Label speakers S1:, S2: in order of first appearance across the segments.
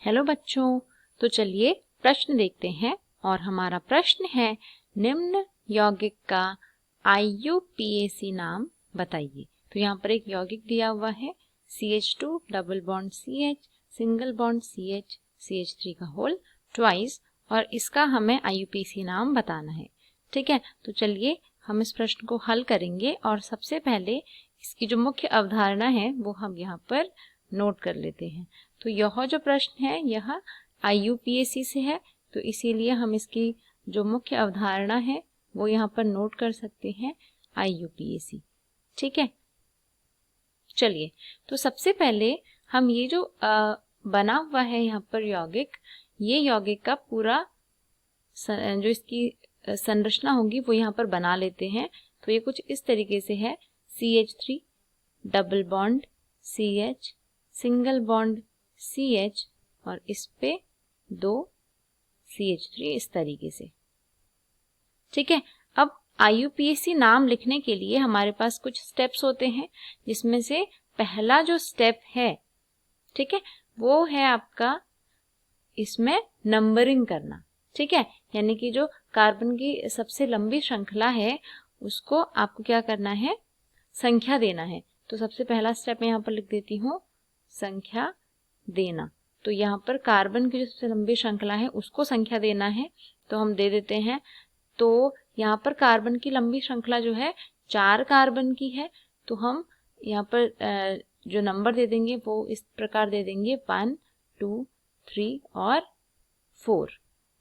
S1: Hello बच्चों, तो चलिए प्रश्न देखते हैं। और हमारा प्रश्न है, निम्न यौगिक का IUPAC नाम बताइए। तो यहाँ पर एक यौगिक दिया हुआ है CH2 double bond CH single bond CH CH3 का होल ट्वाइस, और इसका हमें IUPAC नाम बताना है। ठीक है, तो चलिए हम इस प्रश्न को हल करेंगे। और सबसे पहले इसकी जो मुख्य अवधारणा है वो हम यहाँ पर नोट कर लेते हैं। तो यह जो प्रश्न है यह IUPAC से है, तो इसीलिए हम इसकी जो मुख्य अवधारणा है वो यहाँ पर नोट कर सकते हैं, IUPAC। ठीक है, चलिए तो सबसे पहले हम ये जो बना हुआ है यहाँ पर यौगिक, ये यौगिक का पूरा जो इसकी संरचना होगी वो यहाँ पर बना लेते हैं। तो ये कुछ इस तरीके से है, CH3 double bond CH single bond CH और इस पे 2 CH3 इस तरीके से। ठीक है, अब IUPAC नाम लिखने के लिए हमारे पास कुछ स्टेप्स होते हैं, जिसमें से पहला जो स्टेप है, ठीक है, वो है आपका इसमें नंबरिंग करना। ठीक है, यानी कि जो कार्बन की सबसे लंबी श्रृंखला है उसको आपको क्या करना है, संख्या देना है। तो सबसे पहला स्टेप मैं यहाँ पर लिख देती हूँ, संख्या देना। तो यहाँ पर कार्बन की जो सबसे लंबी श्रृंखला है उसको संख्या देना है, तो हम दे देते हैं। तो यहाँ पर कार्बन की लंबी श्रृंखला जो है 4 कार्बन की है, तो हम यहाँ पर जो नंबर दे देंगे वो इस प्रकार दे देंगे 1 2 3 और 4।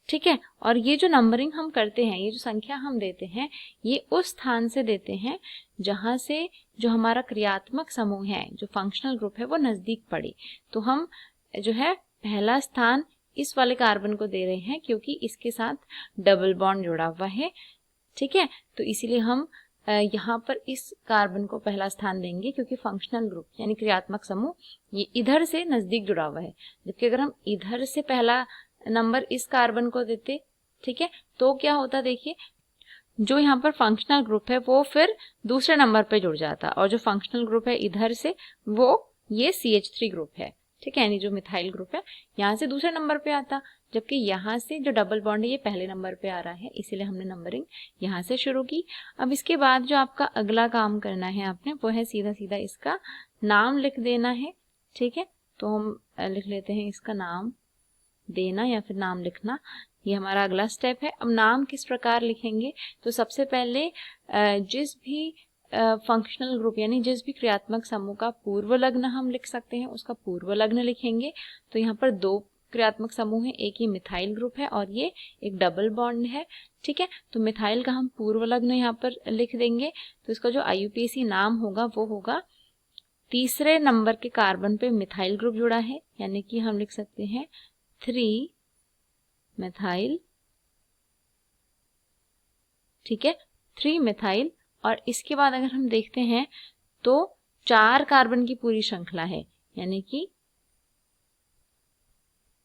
S1: ठीक है, और ये जो नंबरिंग हम करते हैं, ये जो संख्या हम देते हैं, ये उस स्थान से देते हैं जहां से जो हमारा क्रियात्मक समूह है, जो फंक्शनल ग्रुप है, वो नजदीक पड़े। तो हम जो है पहला स्थान इस वाले कार्बन को दे रहे हैं क्योंकि इसके साथ डबल बॉन्ड जुड़ा हुआ है। ठीक है, तो इसीलिए हम यहाँ पर इस कार्बन को पहला स्थान देंगे क्योंकि फंक्शनल ग्रुप यानी क्रियात्मक समूह ये इधर से नजदीक जुड़ा हुआ है। जबकि अगर हम इधर से पहला नंबर इस कार्बन को देते, ठीक है, तो क्या होता, देखिए जो यहाँ पर फंक्शनल ग्रुप है वो फिर दूसरे नंबर पे जुड़ जाता, और जो फंक्शनल ग्रुप है इधर से वो ये CH3 ग्रुप है। ठीक है, यानी जो मिथाइल ग्रुप है यहाँ से दूसरे नंबर पे आता, जबकि यहाँ से जो डबल बॉन्ड है ये पहले नंबर पे आ रहा है, इसीलिए हमने नंबरिंग यहाँ से शुरू की। अब इसके बाद जो आपका अगला काम करना है आपने, वो है सीधा सीधा इसका नाम लिख देना है। ठीक है, तो हम लिख लेते हैं इसका नाम देना या फिर नाम लिखना, ये हमारा अगला स्टेप है। अब नाम किस प्रकार लिखेंगे, तो सबसे पहले जिस भी फंक्शनल ग्रुप यानी जिस भी क्रियात्मक समूह का पूर्व लग्न हम लिख सकते हैं उसका पूर्व लग्न लिखेंगे। तो यहाँ पर 2 क्रियात्मक समूह है, एक ही मिथाइल ग्रुप है और ये एक डबल बॉन्ड है। ठीक है, तो मिथाइल का हम पूर्व लग्न यहाँ पर लिख देंगे। तो इसका जो IUPAC नाम होगा वो होगा, तीसरे नंबर के कार्बन पे मिथाइल ग्रुप जुड़ा है, यानी कि हम लिख सकते हैं 3 मिथाइल। ठीक है, 3 मिथाइल। और इसके बाद अगर हम देखते हैं तो 4 कार्बन की पूरी श्रृंखला है, यानी कि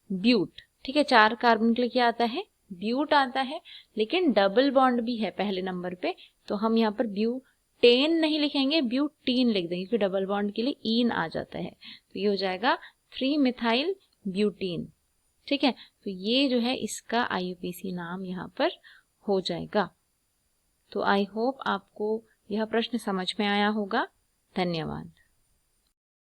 S1: ब्यूट। ठीक है, 4 कार्बन के लिए क्या आता है, ब्यूट आता है, लेकिन डबल बॉन्ड भी है पहले नंबर पे, तो हम यहाँ पर ब्यूटेन नहीं लिखेंगे, ब्यूटीन लिख देंगे क्योंकि डबल बॉन्ड के लिए ईन आ जाता है। तो ये हो जाएगा 3 मिथाइल ब्यूटीन। ठीक है, तो ये जो है इसका IUPAC नाम यहाँ पर हो जाएगा। तो आई होप आपको यह प्रश्न समझ में आया होगा। धन्यवाद।